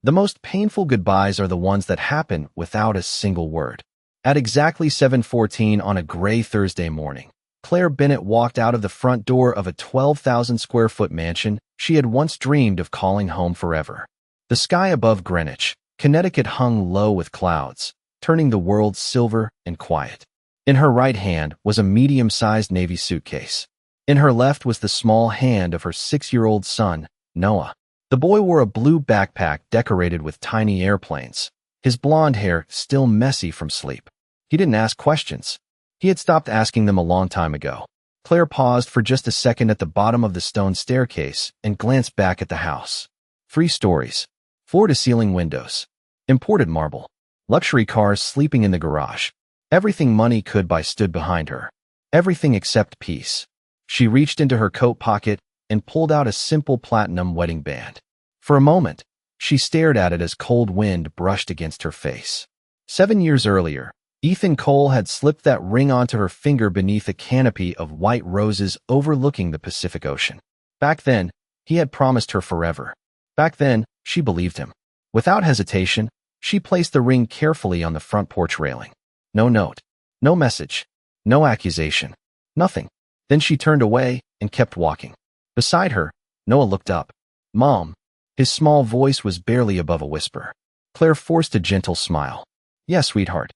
The most painful goodbyes are the ones that happen without a single word. At exactly 7:14 on a gray Thursday morning, Claire Bennett walked out of the front door of a 12,000 square foot mansion she had once dreamed of calling home forever. The sky above Greenwich, Connecticut hung low with clouds, turning the world silver and quiet. In her right hand was a medium-sized Navy suitcase. In her left was the small hand of her 6-year-old son, Noah. The boy wore a blue backpack decorated with tiny airplanes, his blonde hair still messy from sleep. He didn't ask questions. He had stopped asking them a long time ago. Claire paused for just a second at the bottom of the stone staircase and glanced back at the house. 3 stories, floor-to-ceiling windows, imported marble, luxury cars sleeping in the garage. Everything money could buy stood behind her. Everything except peace. She reached into her coat pocket and pulled out a simple platinum wedding band. For a moment, she stared at it as cold wind brushed against her face. 7 years earlier, Ethan Cole had slipped that ring onto her finger beneath a canopy of white roses overlooking the Pacific Ocean. Back then, he had promised her forever. Back then, she believed him. Without hesitation, she placed the ring carefully on the front porch railing. No note, no message, no accusation, nothing. Then she turned away and kept walking. Beside her, Noah looked up. "Mom." His small voice was barely above a whisper. Claire forced a gentle smile. "Yes, sweetheart.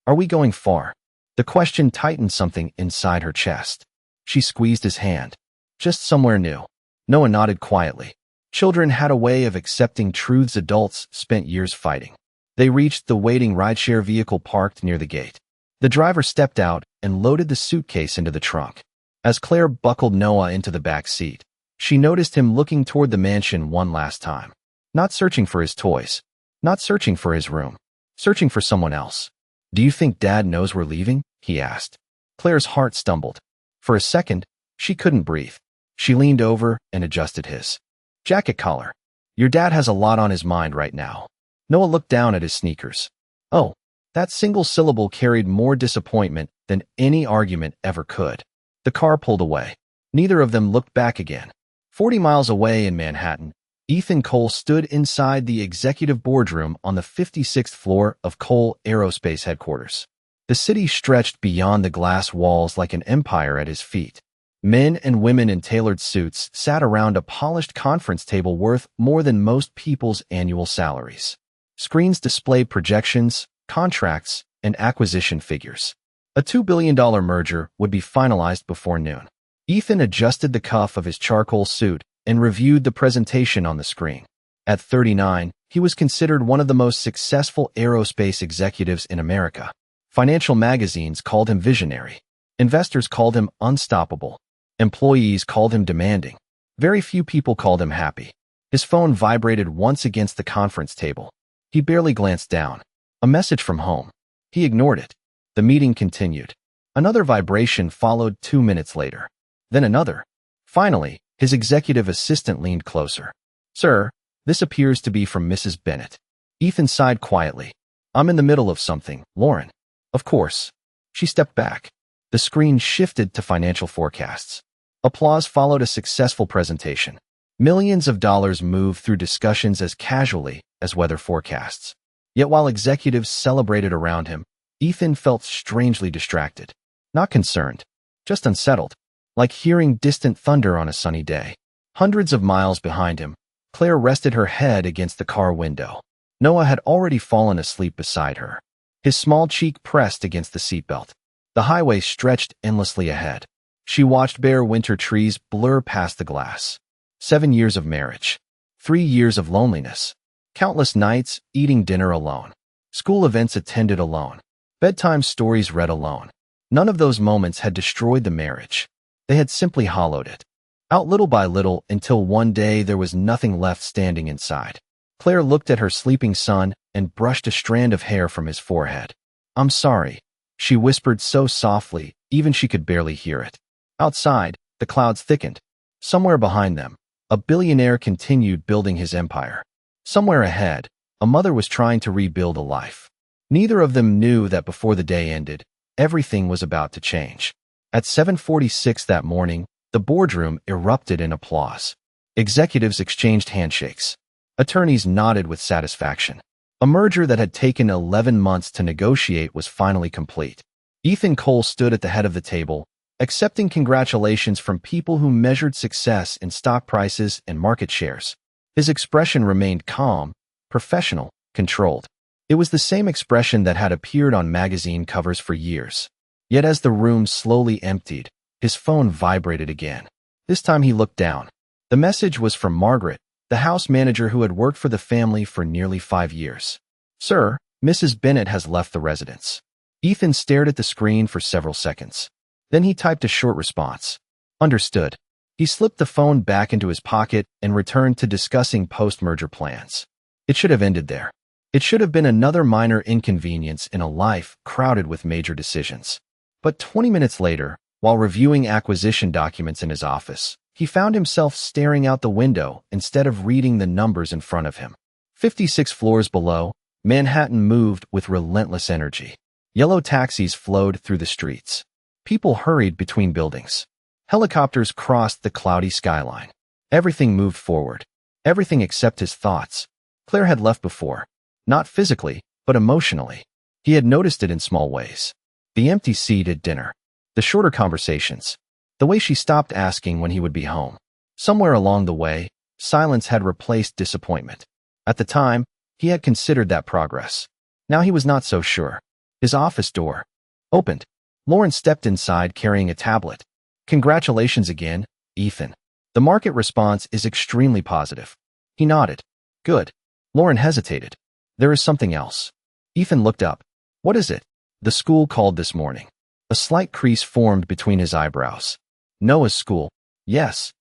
Are we going far?" The question tightened something inside her chest. She squeezed his hand. "Just somewhere new." Noah nodded quietly. Children had a way of accepting truths adults spent years fighting. They reached the waiting rideshare vehicle parked near the gate. The driver stepped out and loaded the suitcase into the trunk. As Claire buckled Noah into the back seat, she noticed him looking toward the mansion one last time. Not searching for his toys. Not searching for his room. Searching for someone else. "Do you think Dad knows we're leaving?" he asked. Claire's heart stumbled. For a second, she couldn't breathe. She leaned over and adjusted his jacket collar. "Your dad has a lot on his mind right now." Noah looked down at his sneakers. Oh, that single syllable carried more disappointment than any argument ever could. The car pulled away. Neither of them looked back again. 40 miles away in Manhattan, Ethan Cole stood inside the executive boardroom on the 56th floor of Cole Aerospace headquarters. The city stretched beyond the glass walls like an empire at his feet. Men and women in tailored suits sat around a polished conference table worth more than most people's annual salaries. Screens displayed projections, contracts, and acquisition figures. A $2 billion merger would be finalized before noon. Ethan adjusted the cuff of his charcoal suit and reviewed the presentation on the screen. At 39, he was considered one of the most successful aerospace executives in America. Financial magazines called him visionary. Investors called him unstoppable. Employees called him demanding. Very few people called him happy. His phone vibrated once against the conference table. He barely glanced down. A message from home. He ignored it. The meeting continued. Another vibration followed 2 minutes later. Then another. Finally, his executive assistant leaned closer. "Sir, this appears to be from Mrs. Bennett." Ethan sighed quietly. "I'm in the middle of something, Lauren." "Of course." She stepped back. The screen shifted to financial forecasts. Applause followed a successful presentation. Millions of dollars moved through discussions as casually as weather forecasts. Yet while executives celebrated around him, Ethan felt strangely distracted. Not concerned, just unsettled, like hearing distant thunder on a sunny day. Hundreds of miles behind him, Claire rested her head against the car window. Noah had already fallen asleep beside her. His small cheek pressed against the seatbelt. The highway stretched endlessly ahead. She watched bare winter trees blur past the glass. 7 years of marriage. 3 years of loneliness. Countless nights eating dinner alone. School events attended alone. Bedtime stories read alone. None of those moments had destroyed the marriage. They had simply hollowed it out little by little until one day there was nothing left standing inside. Claire looked at her sleeping son and brushed a strand of hair from his forehead. "I'm sorry," she whispered so softly, even she could barely hear it. Outside, the clouds thickened. Somewhere behind them, a billionaire continued building his empire. Somewhere ahead, a mother was trying to rebuild a life. Neither of them knew that before the day ended, everything was about to change. At 7:46 that morning, the boardroom erupted in applause. Executives exchanged handshakes. Attorneys nodded with satisfaction. A merger that had taken 11 months to negotiate was finally complete. Ethan Cole stood at the head of the table, accepting congratulations from people who measured success in stock prices and market shares. His expression remained calm, professional, controlled. It was the same expression that had appeared on magazine covers for years. Yet as the room slowly emptied, his phone vibrated again. This time he looked down. The message was from Margaret, the house manager who had worked for the family for nearly 5 years. "Sir, Mrs. Bennett has left the residence." Ethan stared at the screen for several seconds. Then he typed a short response. "Understood." He slipped the phone back into his pocket and returned to discussing post-merger plans. It should have ended there. It should have been another minor inconvenience in a life crowded with major decisions. But 20 minutes later, while reviewing acquisition documents in his office, he found himself staring out the window instead of reading the numbers in front of him. 56 floors below, Manhattan moved with relentless energy. Yellow taxis flowed through the streets. People hurried between buildings. Helicopters crossed the cloudy skyline. Everything moved forward. Everything except his thoughts. Claire had left before. Not physically, but emotionally. He had noticed it in small ways. The empty seat at dinner. The shorter conversations. The way she stopped asking when he would be home. Somewhere along the way, silence had replaced disappointment. At the time, he had considered that progress. Now he was not so sure. His office door opened. Lauren stepped inside carrying a tablet. "Congratulations again, Ethan. The market response is extremely positive." He nodded. "Good." Lauren hesitated. "There is something else." Ethan looked up. "What is it?" "The school called this morning." A slight crease formed between his eyebrows. "Noah's school." "Yes."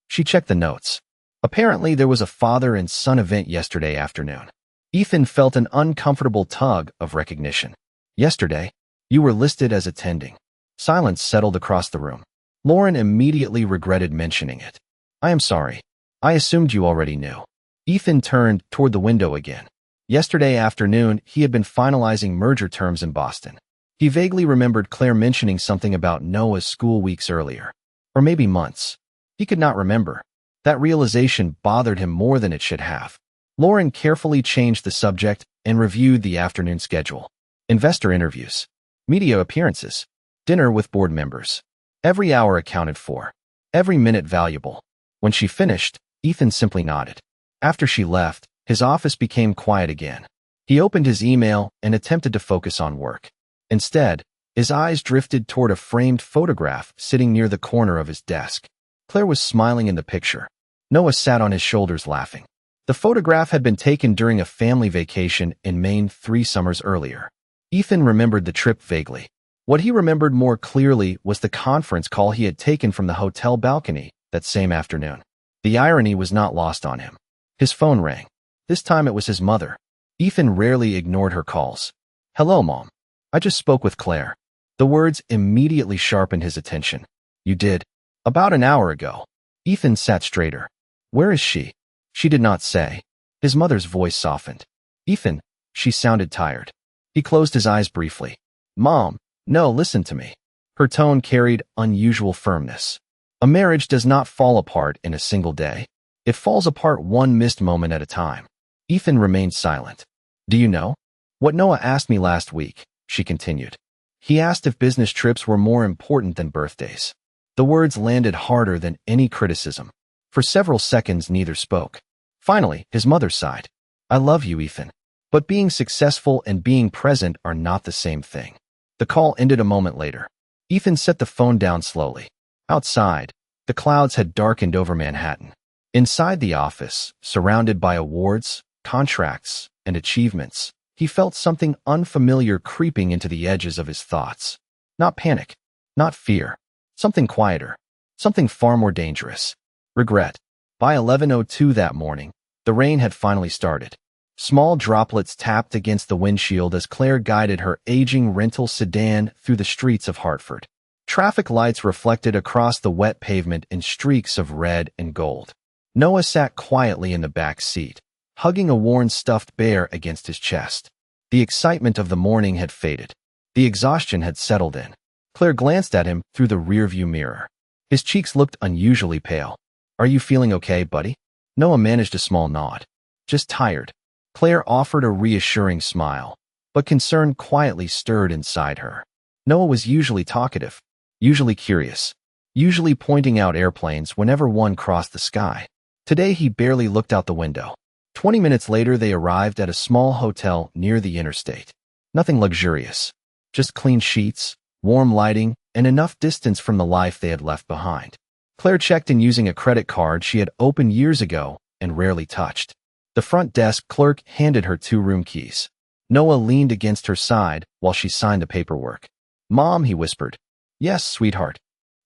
She checked the notes. Apparently there was a father and son event yesterday afternoon. Ethan felt an uncomfortable tug of recognition. "Yesterday? You were listed as attending." Silence settled across the room. Lauren immediately regretted mentioning it. "I am sorry. I assumed you already knew." Ethan turned toward the window again. Yesterday afternoon, he had been finalizing merger terms in Boston. He vaguely remembered Claire mentioning something about Noah's school weeks earlier. Or maybe months. He could not remember. That realization bothered him more than it should have. Lauren carefully changed the subject and reviewed the afternoon schedule. Investor interviews. Media appearances. Dinner with board members. Every hour accounted for. Every minute valuable. When she finished, Ethan simply nodded. After she left, his office became quiet again. He opened his email and attempted to focus on work. Instead, his eyes drifted toward a framed photograph sitting near the corner of his desk. Claire was smiling in the picture. Noah sat on his shoulders laughing. The photograph had been taken during a family vacation in Maine 3 summers earlier. Ethan remembered the trip vaguely. What he remembered more clearly was the conference call he had taken from the hotel balcony that same afternoon. The irony was not lost on him. His phone rang. This time it was his mother. Ethan rarely ignored her calls. "Hello, Mom. I just spoke with Claire." The words immediately sharpened his attention. "You did?" "About an hour ago." Ethan sat straighter. "Where is she?" She did not say. His mother's voice softened. "Ethan," she sounded tired. He closed his eyes briefly. "Mom, no, listen to me." Her tone carried unusual firmness. A marriage does not fall apart in a single day. It falls apart one missed moment at a time. Ethan remained silent. "Do you know what Noah asked me last week?" she continued. "He asked if business trips were more important than birthdays." The words landed harder than any criticism. For several seconds, neither spoke. Finally, his mother sighed. "I love you, Ethan. But being successful and being present are not the same thing." The call ended a moment later. Ethan set the phone down slowly. Outside, the clouds had darkened over Manhattan. Inside the office, surrounded by awards, contracts, and achievements, he felt something unfamiliar creeping into the edges of his thoughts. Not panic, not fear. Something quieter. Something far more dangerous. Regret. By 11:02 that morning, the rain had finally started. Small droplets tapped against the windshield as Claire guided her aging rental sedan through the streets of Hartford. Traffic lights reflected across the wet pavement in streaks of red and gold. Noah sat quietly in the back seat, hugging a worn stuffed bear against his chest. The excitement of the morning had faded. The exhaustion had settled in. Claire glanced at him through the rearview mirror. His cheeks looked unusually pale. "Are you feeling okay, buddy?" Noah managed a small nod. Just tired. Claire offered a reassuring smile, but concern quietly stirred inside her. Noah was usually talkative, usually curious, usually pointing out airplanes whenever one crossed the sky. Today he barely looked out the window. 20 minutes later they arrived at a small hotel near the interstate. Nothing luxurious, just clean sheets, warm lighting, and enough distance from the life they had left behind. Claire checked in using a credit card she had opened years ago and rarely touched. The front desk clerk handed her 2 room keys. Noah leaned against her side while she signed the paperwork. "Mom," he whispered. "Yes, sweetheart.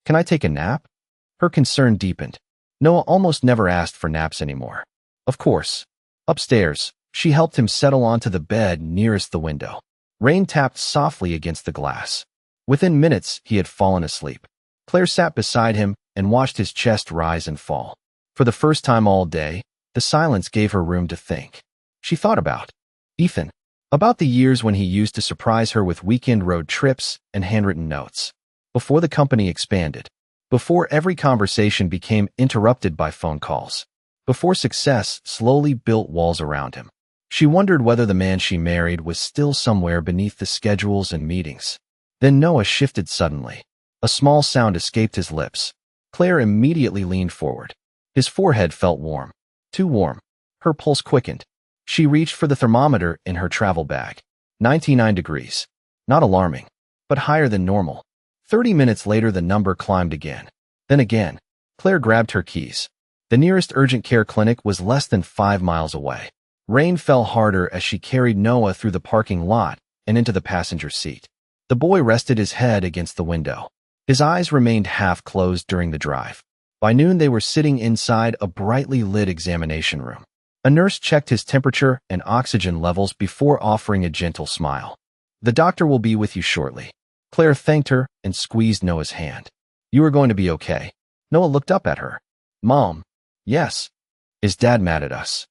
Can I take a nap?" Her concern deepened. Noah almost never asked for naps anymore. Of course. Upstairs, she helped him settle onto the bed nearest the window. Rain tapped softly against the glass. Within minutes, he had fallen asleep. Claire sat beside him and watched his chest rise and fall. For the first time all day, the silence gave her room to think. She thought about Ethan, about the years when he used to surprise her with weekend road trips and handwritten notes. Before the company expanded, before every conversation became interrupted by phone calls, before success slowly built walls around him. She wondered whether the man she married was still somewhere beneath the schedules and meetings. Then Noah shifted suddenly. A small sound escaped his lips. Claire immediately leaned forward. His forehead felt warm. Too warm. Her pulse quickened. She reached for the thermometer in her travel bag. 99 degrees. Not alarming, but higher than normal. 30 minutes later the number climbed again. Then again. Claire grabbed her keys. The nearest urgent care clinic was less than 5 miles away. Rain fell harder as she carried Noah through the parking lot and into the passenger seat. The boy rested his head against the window. His eyes remained half closed during the drive. By noon they were sitting inside a brightly lit examination room. A nurse checked his temperature and oxygen levels before offering a gentle smile. "The doctor will be with you shortly." Claire thanked her and squeezed Noah's hand. "You are going to be okay." Noah looked up at her. "Mom." "Yes." "Is Dad mad at us?"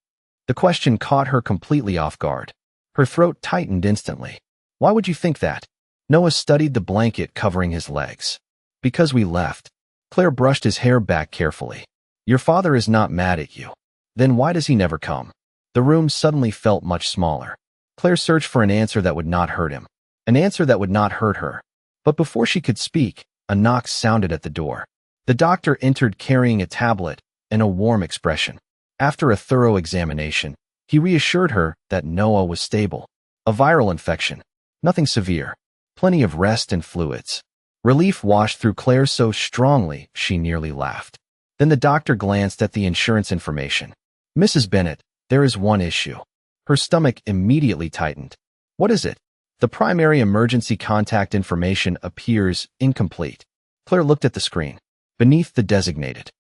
The question caught her completely off guard. Her throat tightened instantly. "Why would you think that?" Noah studied the blanket covering his legs. "Because we left." Claire brushed his hair back carefully. "Your father is not mad at you. Then why does he never come?" The room suddenly felt much smaller. Claire searched for an answer that would not hurt him. An answer that would not hurt her. But before she could speak, a knock sounded at the door. The doctor entered carrying a tablet and a warm expression. After a thorough examination, he reassured her that Noah was stable. A viral infection. Nothing severe. Plenty of rest and fluids. Relief washed through Claire so strongly she nearly laughed. Then the doctor glanced at the insurance information. "Mrs. Bennett, there is one issue." Her stomach immediately tightened. "What is it?" "The primary emergency contact information appears incomplete." Claire looked at the screen. Beneath the designated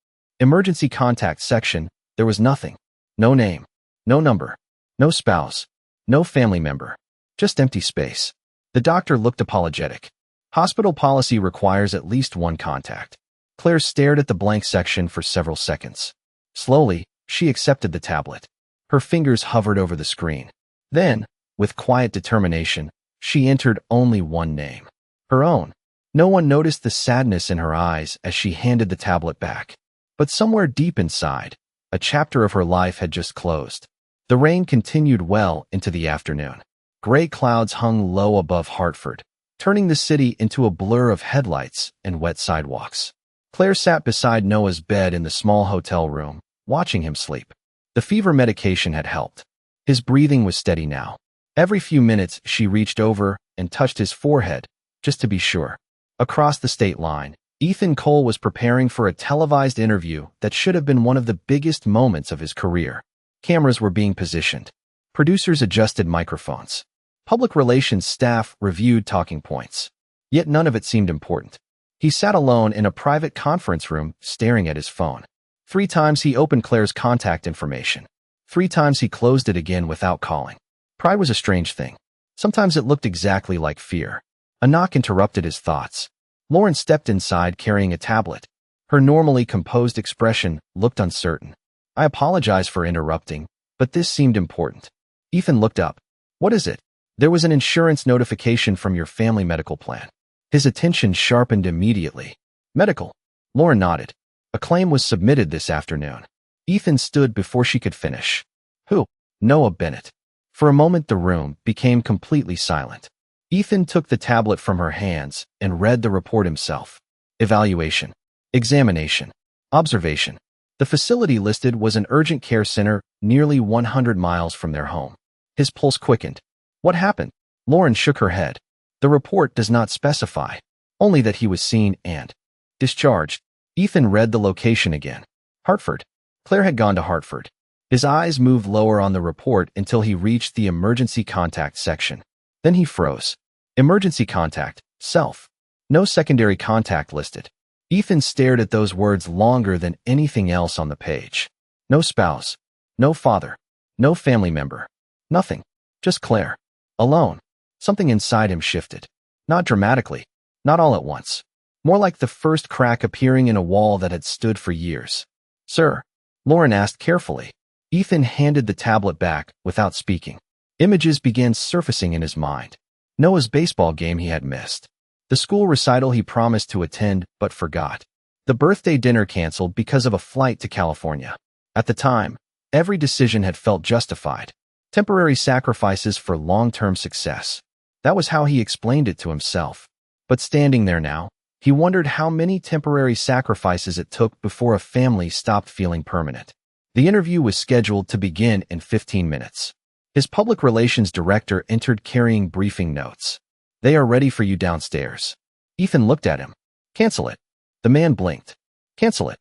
emergency contact section, there was nothing. No name. No number. No spouse. No family member. Just empty space. The doctor looked apologetic. "Hospital policy requires at least one contact." Claire stared at the blank section for several seconds. Slowly, she accepted the tablet. Her fingers hovered over the screen. Then, with quiet determination, she entered only one name. Her own. No one noticed the sadness in her eyes as she handed the tablet back. But somewhere deep inside, a chapter of her life had just closed. The rain continued well into the afternoon. Gray clouds hung low above Hartford, turning the city into a blur of headlights and wet sidewalks. Claire sat beside Noah's bed in the small hotel room, watching him sleep. The fever medication had helped. His breathing was steady now. Every few minutes she reached over and touched his forehead, just to be sure. Across the state line, Ethan Cole was preparing for a televised interview that should have been one of the biggest moments of his career. Cameras were being positioned. Producers adjusted microphones. Public relations staff reviewed talking points. Yet none of it seemed important. He sat alone in a private conference room, staring at his phone. 3 times he opened Claire's contact information. 3 times he closed it again without calling. Pride was a strange thing. Sometimes it looked exactly like fear. A knock interrupted his thoughts. Lauren stepped inside carrying a tablet. Her normally composed expression looked uncertain. "I apologize for interrupting, but this seemed important." Ethan looked up. "What is it?" "There was an insurance notification from your family medical plan." His attention sharpened immediately. "Medical?" Lauren nodded. "A claim was submitted this afternoon." Ethan stood before she could finish. "Who?" Noah Bennett. For a moment the room became completely silent. Ethan took the tablet from her hands and read the report himself. Evaluation. Examination. Observation. The facility listed was an urgent care center nearly 100 miles from their home. His pulse quickened. What happened? Lauren shook her head. The report does not specify, only that he was seen and discharged. Ethan read the location again. Hartford. Claire had gone to Hartford. His eyes moved lower on the report until he reached the emergency contact section. Then he froze. Emergency contact, self. No secondary contact listed. Ethan stared at those words longer than anything else on the page. No spouse. No father. No family member. Nothing. Just Claire. Alone. Something inside him shifted. Not dramatically. Not all at once. More like the first crack appearing in a wall that had stood for years. Sir? Lauren asked carefully. Ethan handed the tablet back without speaking. Images began surfacing in his mind. Noah's baseball game he had missed. The school recital he promised to attend but forgot. The birthday dinner canceled because of a flight to California. At the time, every decision had felt justified. Temporary sacrifices for long-term success. That was how he explained it to himself. But standing there now, he wondered how many temporary sacrifices it took before a family stopped feeling permanent. The interview was scheduled to begin in 15 minutes. His public relations director entered carrying briefing notes. They are ready for you downstairs. Ethan looked at him. Cancel it. The man blinked. Cancel it.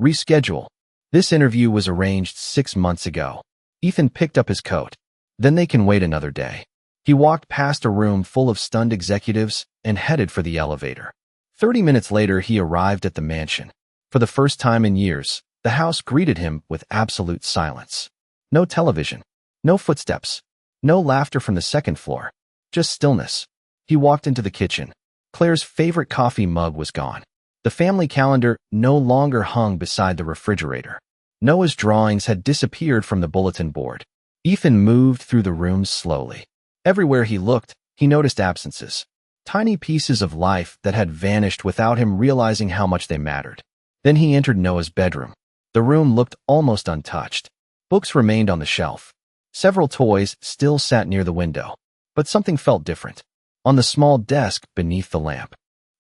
Reschedule. This interview was arranged 6 months ago. Ethan picked up his coat. Then they can wait another day. He walked past a room full of stunned executives and headed for the elevator. 30 minutes later, he arrived at the mansion. For the first time in years, the house greeted him with absolute silence. No television. No footsteps. No laughter from the second floor. Just stillness. He walked into the kitchen. Claire's favorite coffee mug was gone. The family calendar no longer hung beside the refrigerator. Noah's drawings had disappeared from the bulletin board. Ethan moved through the rooms slowly. Everywhere he looked, he noticed absences. Tiny pieces of life that had vanished without him realizing how much they mattered. Then he entered Noah's bedroom. The room looked almost untouched. Books remained on the shelf. Several toys still sat near the window. But something felt different. On the small desk beneath the lamp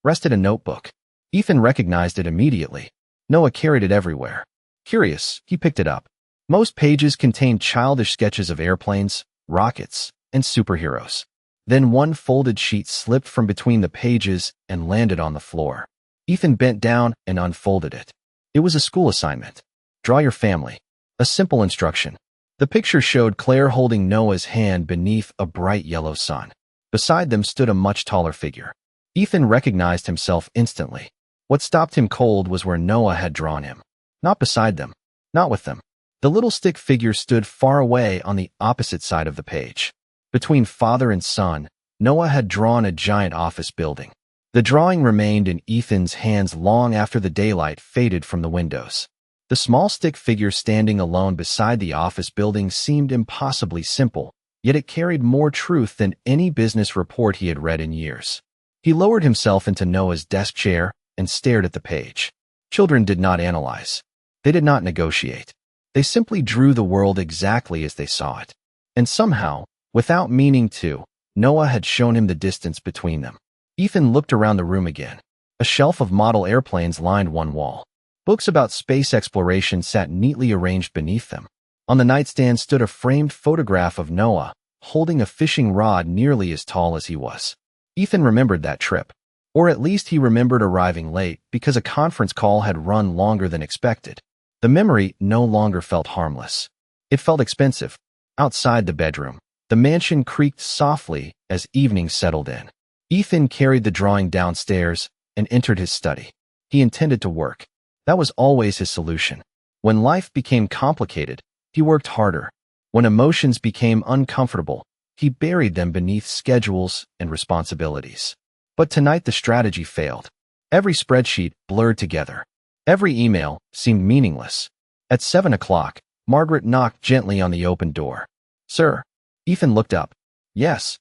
rested a notebook. Ethan recognized it immediately. Noah carried it everywhere. Curious, he picked it up. Most pages contained childish sketches of airplanes, rockets, and superheroes. Then one folded sheet slipped from between the pages and landed on the floor. Ethan bent down and unfolded it. It was a school assignment. Draw your family. A simple instruction. The picture showed Claire holding Noah's hand beneath a bright yellow sun. Beside them stood a much taller figure. Ethan recognized himself instantly. What stopped him cold was where Noah had drawn him. Not beside them. Not with them. The little stick figure stood far away on the opposite side of the page. Between father and son, Noah had drawn a giant office building. The drawing remained in Ethan's hands long after the daylight faded from the windows. The small stick figure standing alone beside the office building seemed impossibly simple, yet it carried more truth than any business report he had read in years. He lowered himself into Noah's desk chair and stared at the page. Children did not analyze. They did not negotiate. They simply drew the world exactly as they saw it. And somehow, without meaning to, Noah had shown him the distance between them. Ethan looked around the room again. A shelf of model airplanes lined one wall. Books about space exploration sat neatly arranged beneath them. On the nightstand stood a framed photograph of Noah, holding a fishing rod nearly as tall as he was. Ethan remembered that trip. Or at least he remembered arriving late because a conference call had run longer than expected. The memory no longer felt harmless. It felt expensive. Outside the bedroom, the mansion creaked softly as evening settled in. Ethan carried the drawing downstairs and entered his study. He intended to work. That was always his solution. When life became complicated, he worked harder. When emotions became uncomfortable, he buried them beneath schedules and responsibilities. But tonight the strategy failed. Every spreadsheet blurred together. Every email seemed meaningless. At 7 o'clock, Margaret knocked gently on the open door. Sir? Ethan looked up. Yes.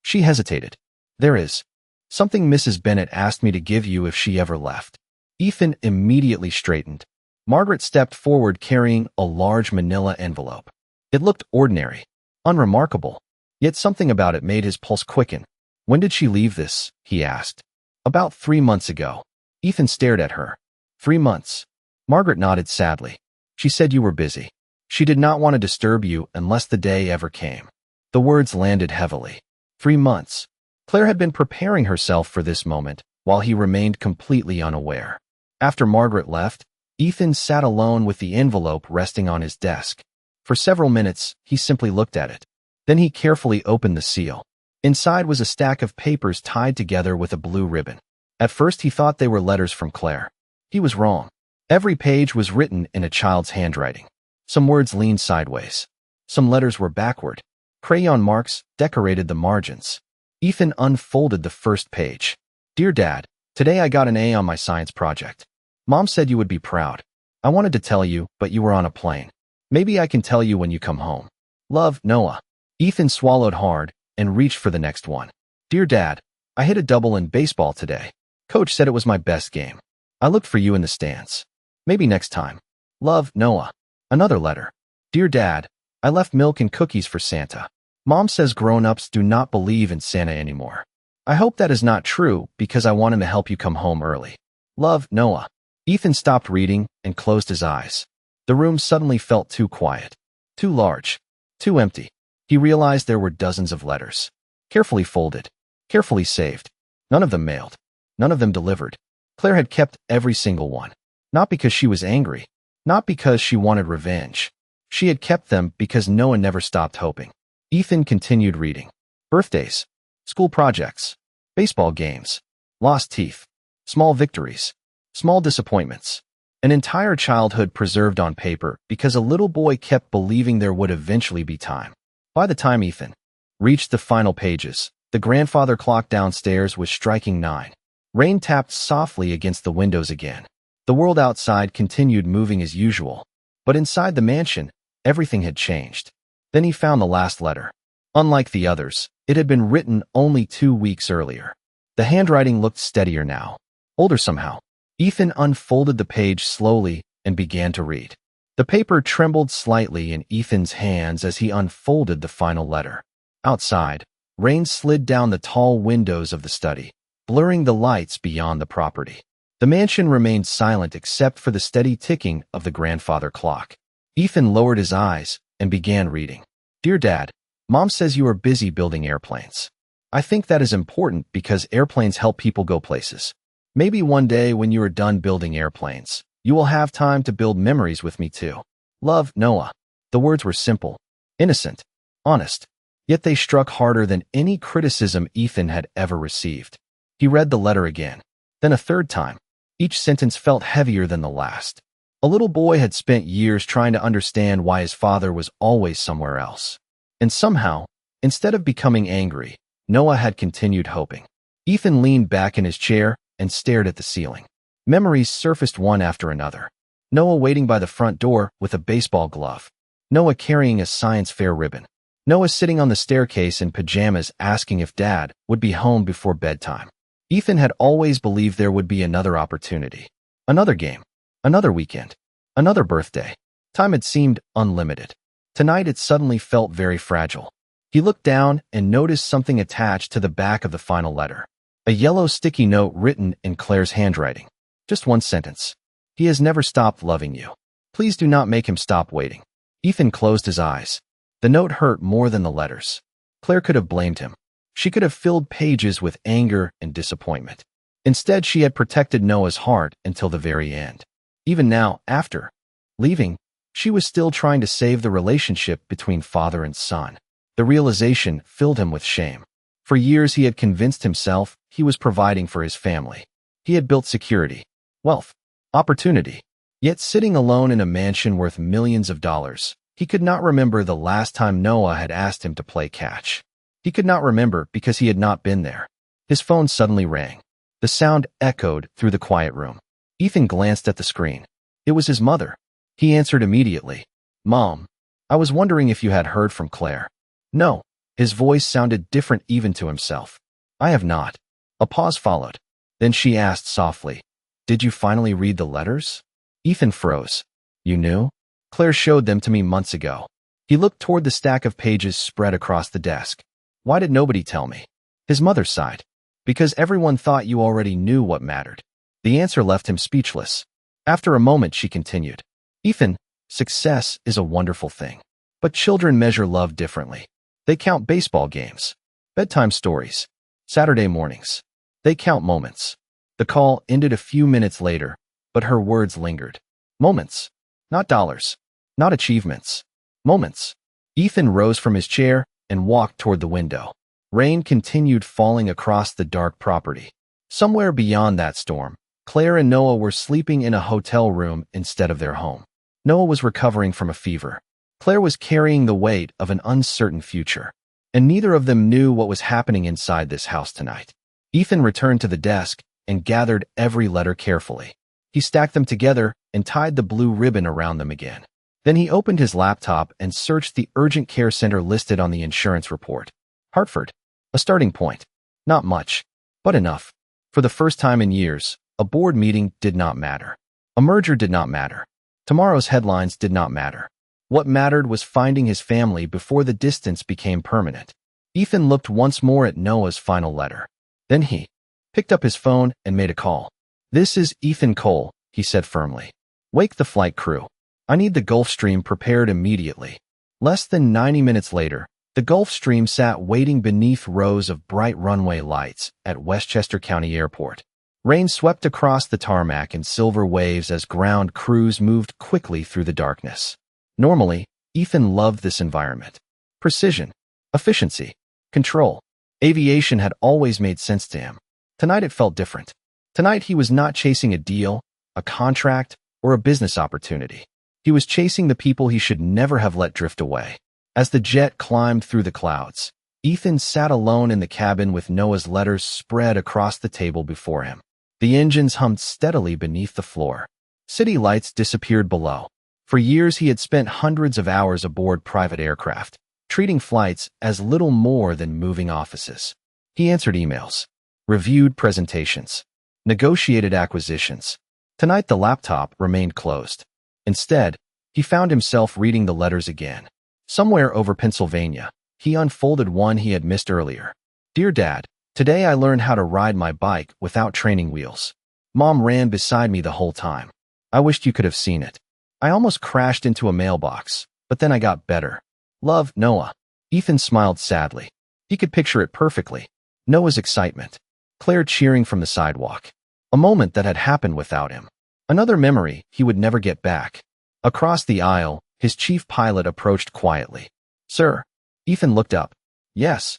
She hesitated. There is something Mrs. Bennett asked me to give you if she ever left. Ethan immediately straightened. Margaret stepped forward carrying a large manila envelope. It looked ordinary, unremarkable, yet something about it made his pulse quicken. When did she leave this? He asked. About 3 months ago. Ethan stared at her. 3 months. Margaret nodded sadly. She said you were busy. She did not want to disturb you unless the day ever came. The words landed heavily. 3 months. Claire had been preparing herself for this moment, while he remained completely unaware. After Margaret left, Ethan sat alone with the envelope resting on his desk. For several minutes, he simply looked at it. Then he carefully opened the seal. Inside was a stack of papers tied together with a blue ribbon. At first, he thought they were letters from Claire. He was wrong. Every page was written in a child's handwriting. Some words leaned sideways. Some letters were backward. Crayon marks decorated the margins. Ethan unfolded the first page. Dear Dad, today I got an A on my science project. Mom said you would be proud. I wanted to tell you, but you were on a plane. Maybe I can tell you when you come home. Love, Noah. Ethan swallowed hard and reached for the next one. Dear Dad, I hit a double in baseball today. Coach said it was my best game. I looked for you in the stands. Maybe next time. Love, Noah. Another letter. Dear Dad, I left milk and cookies for Santa. Mom says grown-ups do not believe in Santa anymore. I hope that is not true because I want him to help you come home early. Love, Noah. Ethan stopped reading and closed his eyes. The room suddenly felt too quiet, too large, too empty. He realized there were dozens of letters. Carefully folded, carefully saved. None of them mailed. None of them delivered. Claire had kept every single one. Not because she was angry. Not because she wanted revenge. She had kept them because Noah never stopped hoping. Ethan continued reading. Birthdays. School projects. Baseball games. Lost teeth. Small victories. Small disappointments. An entire childhood preserved on paper because a little boy kept believing there would eventually be time. By the time Ethan reached the final pages, the grandfather clock downstairs was striking 9. Rain tapped softly against the windows again. The world outside continued moving as usual, but inside the mansion, everything had changed. Then he found the last letter. Unlike the others, it had been written only 2 weeks earlier. The handwriting looked steadier now, older somehow. Ethan unfolded the page slowly and began to read. The paper trembled slightly in Ethan's hands as he unfolded the final letter. Outside, rain slid down the tall windows of the study, blurring the lights beyond the property. The mansion remained silent except for the steady ticking of the grandfather clock. Ethan lowered his eyes and began reading. Dear Dad, Mom says you are busy building airplanes. I think that is important because airplanes help people go places. Maybe one day when you are done building airplanes, you will have time to build memories with me too. Love, Noah. The words were simple, innocent, honest, yet they struck harder than any criticism Ethan had ever received. He read the letter again, then a third time. Each sentence felt heavier than the last. A little boy had spent years trying to understand why his father was always somewhere else. And somehow, instead of becoming angry, Noah had continued hoping. Ethan leaned back in his chair and stared at the ceiling. Memories surfaced one after another. Noah waiting by the front door with a baseball glove. Noah carrying a science fair ribbon. Noah sitting on the staircase in pajamas asking if Dad would be home before bedtime. Ethan had always believed there would be another opportunity. Another game. Another weekend. Another birthday. Time had seemed unlimited. Tonight it suddenly felt very fragile. He looked down and noticed something attached to the back of the final letter. A yellow sticky note written in Claire's handwriting. Just one sentence. He has never stopped loving you. Please do not make him stop waiting. Ethan closed his eyes. The note hurt more than the letters. Claire could have blamed him. She could have filled pages with anger and disappointment. Instead, she had protected Noah's heart until the very end. Even now, after leaving, she was still trying to save the relationship between father and son. The realization filled him with shame. For years, he had convinced himself he was providing for his family. He had built security, wealth, opportunity. Yet sitting alone in a mansion worth millions of dollars, he could not remember the last time Noah had asked him to play catch. He could not remember because he had not been there. His phone suddenly rang. The sound echoed through the quiet room. Ethan glanced at the screen. It was his mother. He answered immediately. Mom, I was wondering if you had heard from Claire. No. His voice sounded different even to himself. I have not. A pause followed. Then she asked softly, Did you finally read the letters? Ethan froze. You knew? Claire showed them to me months ago. He looked toward the stack of pages spread across the desk. Why did nobody tell me? His mother sighed. Because everyone thought you already knew what mattered. The answer left him speechless. After a moment, she continued. Ethan, success is a wonderful thing. But children measure love differently. They count baseball games, bedtime stories, Saturday mornings. They count moments. The call ended a few minutes later, but her words lingered. Moments. Not dollars. Not achievements. Moments. Ethan rose from his chair and walked toward the window. Rain continued falling across the dark property. Somewhere beyond that storm, Claire and Noah were sleeping in a hotel room instead of their home. Noah was recovering from a fever. Claire was carrying the weight of an uncertain future. And neither of them knew what was happening inside this house tonight. Ethan returned to the desk and gathered every letter carefully. He stacked them together and tied the blue ribbon around them again. Then he opened his laptop and searched the urgent care center listed on the insurance report. Hartford. A starting point. Not much, but enough. For the first time in years, a board meeting did not matter. A merger did not matter. Tomorrow's headlines did not matter. What mattered was finding his family before the distance became permanent. Ethan looked once more at Noah's final letter. Then he picked up his phone and made a call. This is Ethan Cole, he said firmly. Wake the flight crew. I need the Gulfstream prepared immediately. Less than 90 minutes later, the Gulfstream sat waiting beneath rows of bright runway lights at Westchester County Airport. Rain swept across the tarmac in silver waves as ground crews moved quickly through the darkness. Normally, Ethan loved this environment. Precision, efficiency, control. Aviation had always made sense to him. Tonight it felt different. Tonight he was not chasing a deal, a contract, or a business opportunity. He was chasing the people he should never have let drift away. As the jet climbed through the clouds, Ethan sat alone in the cabin with Noah's letters spread across the table before him. The engines hummed steadily beneath the floor. City lights disappeared below. For years he had spent hundreds of hours aboard private aircraft, treating flights as little more than moving offices. He answered emails, reviewed presentations, negotiated acquisitions. Tonight the laptop remained closed. Instead, he found himself reading the letters again. Somewhere over Pennsylvania, he unfolded one he had missed earlier. Dear Dad, today I learned how to ride my bike without training wheels. Mom ran beside me the whole time. I wished you could have seen it. I almost crashed into a mailbox, but then I got better. Love, Noah. Ethan smiled sadly. He could picture it perfectly. Noah's excitement. Claire cheering from the sidewalk. A moment that had happened without him. Another memory he would never get back. Across the aisle, his chief pilot approached quietly. Sir. Ethan looked up. Yes.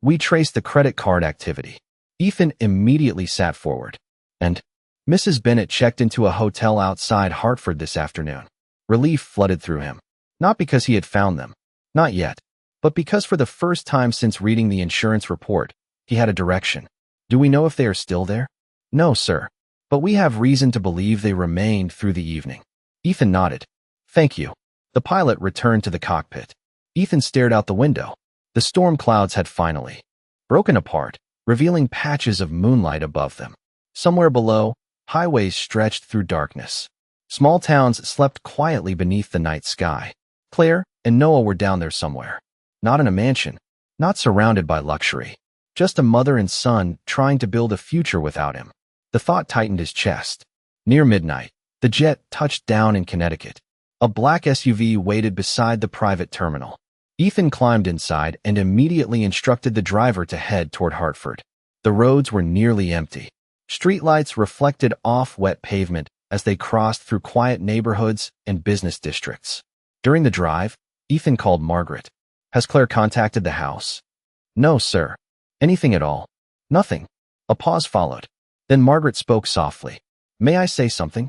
We traced the credit card activity. Ethan immediately sat forward. And Mrs. Bennett checked into a hotel outside Hartford this afternoon. Relief flooded through him. Not because he had found them. Not yet. But because for the first time since reading the insurance report, he had a direction. Do we know if they are still there? No, sir. But we have reason to believe they remained through the evening. Ethan nodded. Thank you. The pilot returned to the cockpit. Ethan stared out the window. The storm clouds had finally broken apart, revealing patches of moonlight above them. Somewhere below, highways stretched through darkness. Small towns slept quietly beneath the night sky. Claire and Noah were down there somewhere. Not in a mansion, not surrounded by luxury. Just a mother and son trying to build a future without him. The thought tightened his chest. Near midnight, the jet touched down in Connecticut. A black SUV waited beside the private terminal. Ethan climbed inside and immediately instructed the driver to head toward Hartford. The roads were nearly empty. Streetlights reflected off wet pavement as they crossed through quiet neighborhoods and business districts. During the drive, Ethan called Margaret. Has Claire contacted the house? No, sir. Anything at all? Nothing. A pause followed. Then Margaret spoke softly. May I say something?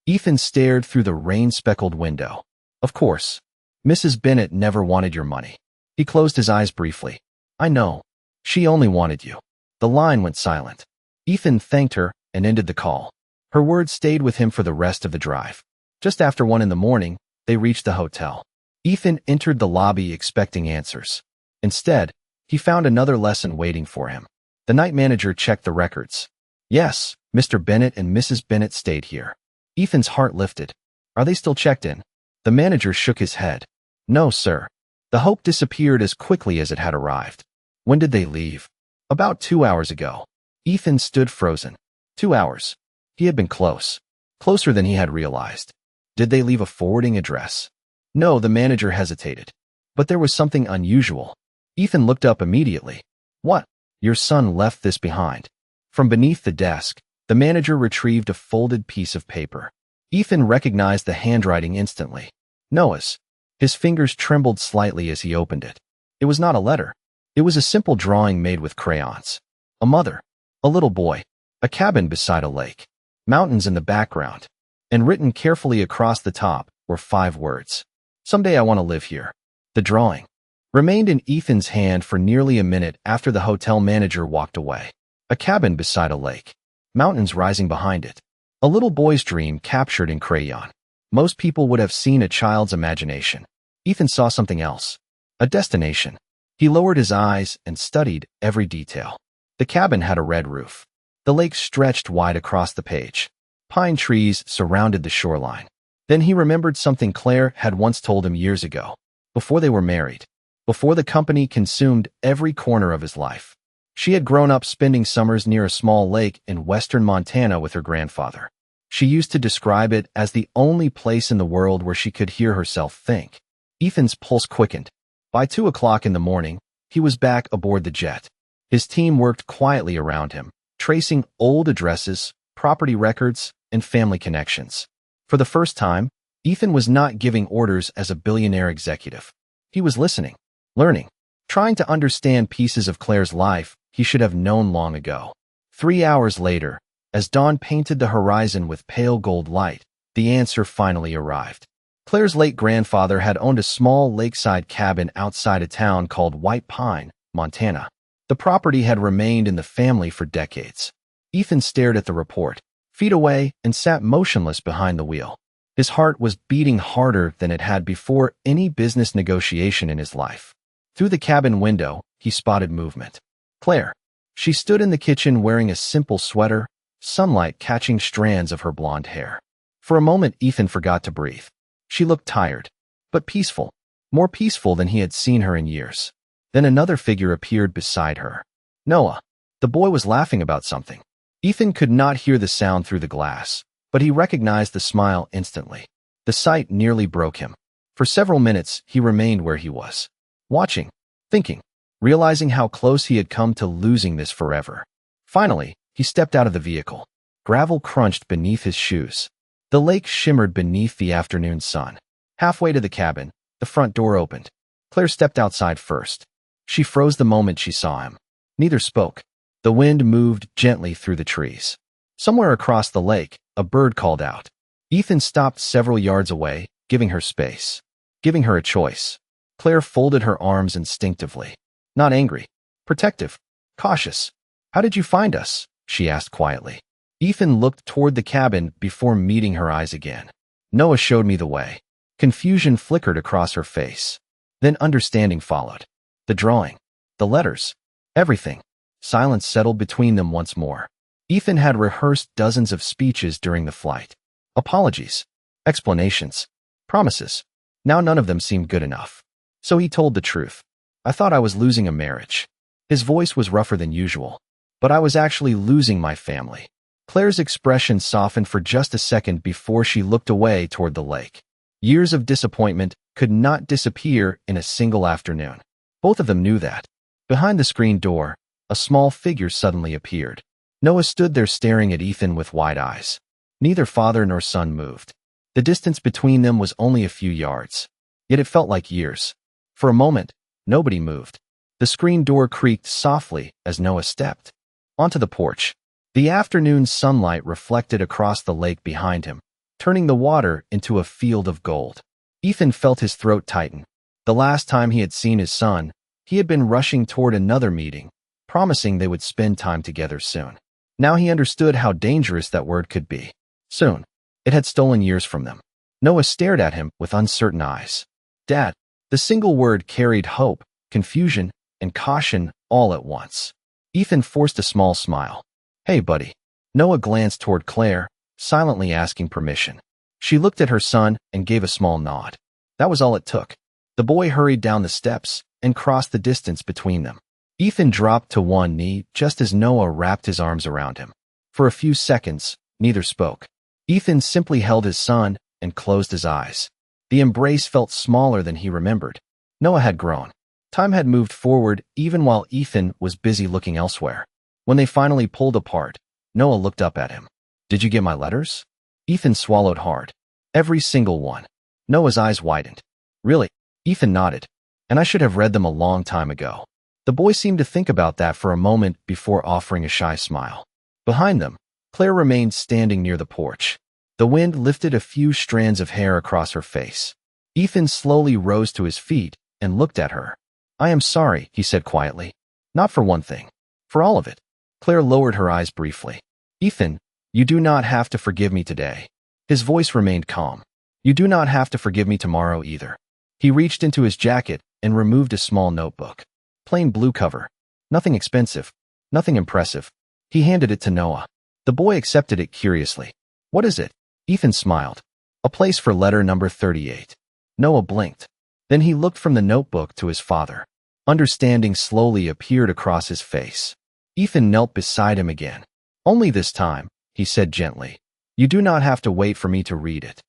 Ethan stared through the rain-speckled window. Of course. Mrs. Bennett never wanted your money. He closed his eyes briefly. I know. She only wanted you. The line went silent. Ethan thanked her and ended the call. Her words stayed with him for the rest of the drive. Just after 1 a.m, they reached the hotel. Ethan entered the lobby expecting answers. Instead, he found another lesson waiting for him. The night manager checked the records. Yes, Mr. Bennett and Mrs. Bennett stayed here. Ethan's heart lifted. Are they still checked in? The manager shook his head. No, sir. The hope disappeared as quickly as it had arrived. When did they leave? About 2 hours ago. Ethan stood frozen. 2 hours. He had been close. Closer than he had realized. Did they leave a forwarding address? No, the manager hesitated. But there was something unusual. Ethan looked up immediately. What? Your son left this behind. From beneath the desk, the manager retrieved a folded piece of paper. Ethan recognized the handwriting instantly. Noah's. His fingers trembled slightly as he opened it. It was not a letter. It was a simple drawing made with crayons. A mother. A little boy. A cabin beside a lake. Mountains in the background. And written carefully across the top were 5 words. Someday I want to live here. The drawing remained in Ethan's hand for nearly a minute after the hotel manager walked away. A cabin beside a lake. Mountains rising behind it. A little boy's dream captured in crayon. Most people would have seen a child's imagination. Ethan saw something else. A destination. He lowered his eyes and studied every detail. The cabin had a red roof. The lake stretched wide across the page. Pine trees surrounded the shoreline. Then he remembered something Claire had once told him years ago. Before they were married. Before the company consumed every corner of his life. She had grown up spending summers near a small lake in western Montana with her grandfather. She used to describe it as the only place in the world where she could hear herself think. Ethan's pulse quickened. By 2 o'clock in the morning, he was back aboard the jet. His team worked quietly around him, tracing old addresses, property records, and family connections. For the first time, Ethan was not giving orders as a billionaire executive. He was listening, learning, trying to understand pieces of Claire's life he should have known long ago. 3 hours later, as dawn painted the horizon with pale gold light, the answer finally arrived. Claire's late grandfather had owned a small lakeside cabin outside a town called White Pine, Montana. The property had remained in the family for decades. Ethan stared at the report, feet away, and sat motionless behind the wheel. His heart was beating harder than it had before any business negotiation in his life. Through the cabin window, he spotted movement. Claire. She stood in the kitchen wearing a simple sweater, sunlight catching strands of her blonde hair. For a moment, Ethan forgot to breathe. She looked tired, but peaceful, more peaceful than he had seen her in years. Then another figure appeared beside her. Noah. The boy was laughing about something. Ethan could not hear the sound through the glass, but he recognized the smile instantly. The sight nearly broke him. For several minutes, he remained where he was, watching, thinking, realizing how close he had come to losing this forever. Finally, he stepped out of the vehicle. Gravel crunched beneath his shoes. The lake shimmered beneath the afternoon sun. Halfway to the cabin, the front door opened. Claire stepped outside first. She froze the moment she saw him. Neither spoke. The wind moved gently through the trees. Somewhere across the lake, a bird called out. Ethan stopped several yards away, giving her space, giving her a choice. Claire folded her arms instinctively. Not angry, protective, cautious. How did you find us? She asked quietly. Ethan looked toward the cabin before meeting her eyes again. Noah showed me the way. Confusion flickered across her face. Then understanding followed. The drawing, the letters, everything. Silence settled between them once more. Ethan had rehearsed dozens of speeches during the flight. Apologies, explanations, promises. Now none of them seemed good enough. So he told the truth. I thought I was losing a marriage. His voice was rougher than usual. But I was actually losing my family. Claire's expression softened for just a second before she looked away toward the lake. Years of disappointment could not disappear in a single afternoon. Both of them knew that. Behind the screen door, a small figure suddenly appeared. Noah stood there staring at Ethan with wide eyes. Neither father nor son moved. The distance between them was only a few yards. Yet it felt like years. For a moment, nobody moved. The screen door creaked softly as Noah stepped onto the porch. The afternoon sunlight reflected across the lake behind him, turning the water into a field of gold. Ethan felt his throat tighten. The last time he had seen his son, he had been rushing toward another meeting, promising they would spend time together soon. Now he understood how dangerous that word could be. Soon. It had stolen years from them. Noah stared at him with uncertain eyes. Dad. The single word carried hope, confusion, and caution all at once. Ethan forced a small smile. Hey, buddy. Noah glanced toward Claire, silently asking permission. She looked at her son and gave a small nod. That was all it took. The boy hurried down the steps and crossed the distance between them. Ethan dropped to one knee just as Noah wrapped his arms around him. For a few seconds, neither spoke. Ethan simply held his son and closed his eyes. The embrace felt smaller than he remembered. Noah had grown. Time had moved forward even while Ethan was busy looking elsewhere. When they finally pulled apart, Noah looked up at him. "Did you get my letters?" Ethan swallowed hard. "Every single one." Noah's eyes widened. "Really?" Ethan nodded. "And I should have read them a long time ago." The boy seemed to think about that for a moment before offering a shy smile. Behind them, Claire remained standing near the porch. The wind lifted a few strands of hair across her face. Ethan slowly rose to his feet and looked at her. "I am sorry," he said quietly. "Not for one thing. For all of it." Claire lowered her eyes briefly. "Ethan, you do not have to forgive me today." His voice remained calm. "You do not have to forgive me tomorrow either." He reached into his jacket and removed a small notebook. Plain blue cover. Nothing expensive. Nothing impressive. He handed it to Noah. The boy accepted it curiously. "What is it?" Ethan smiled. "A place for letter number 38. Noah blinked. Then he looked from the notebook to his father. Understanding slowly appeared across his face. Ethan knelt beside him again. "Only this time," he said gently. "You do not have to wait for me to read it."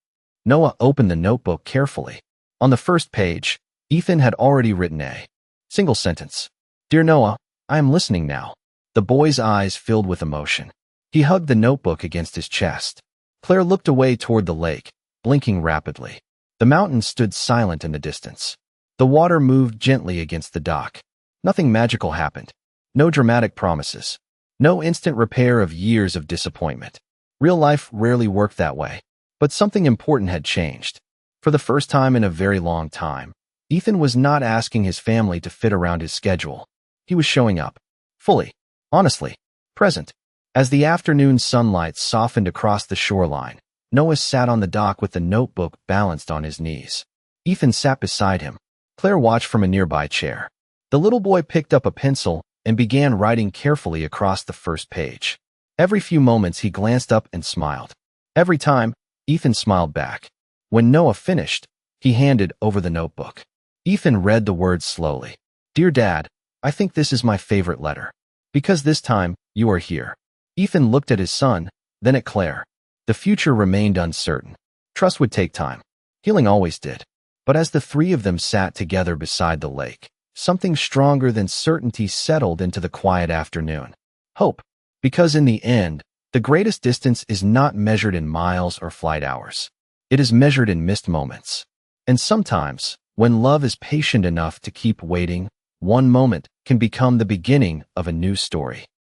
Noah opened the notebook carefully. On the first page, Ethan had already written a single sentence. "Dear Noah, I am listening now." The boy's eyes filled with emotion. He hugged the notebook against his chest. Claire looked away toward the lake, blinking rapidly. The mountains stood silent in the distance. The water moved gently against the dock. Nothing magical happened. No dramatic promises. No instant repair of years of disappointment. Real life rarely worked that way. But something important had changed. For the first time in a very long time, Ethan was not asking his family to fit around his schedule. He was showing up. Fully. Honestly. Present. As the afternoon sunlight softened across the shoreline, Noah sat on the dock with the notebook balanced on his knees. Ethan sat beside him. Claire watched from a nearby chair. The little boy picked up a pencil and began writing carefully across the first page. Every few moments he glanced up and smiled. Every time, Ethan smiled back. When Noah finished, he handed over the notebook. Ethan read the words slowly. "Dear Dad, I think this is my favorite letter. Because this time, you are here." Ethan looked at his son, then at Claire. The future remained uncertain. Trust would take time. Healing always did. But as the three of them sat together beside the lake, something stronger than certainty settled into the quiet afternoon. Hope. Because in the end, the greatest distance is not measured in miles or flight hours. It is measured in missed moments. And sometimes, when love is patient enough to keep waiting, one moment can become the beginning of a new story.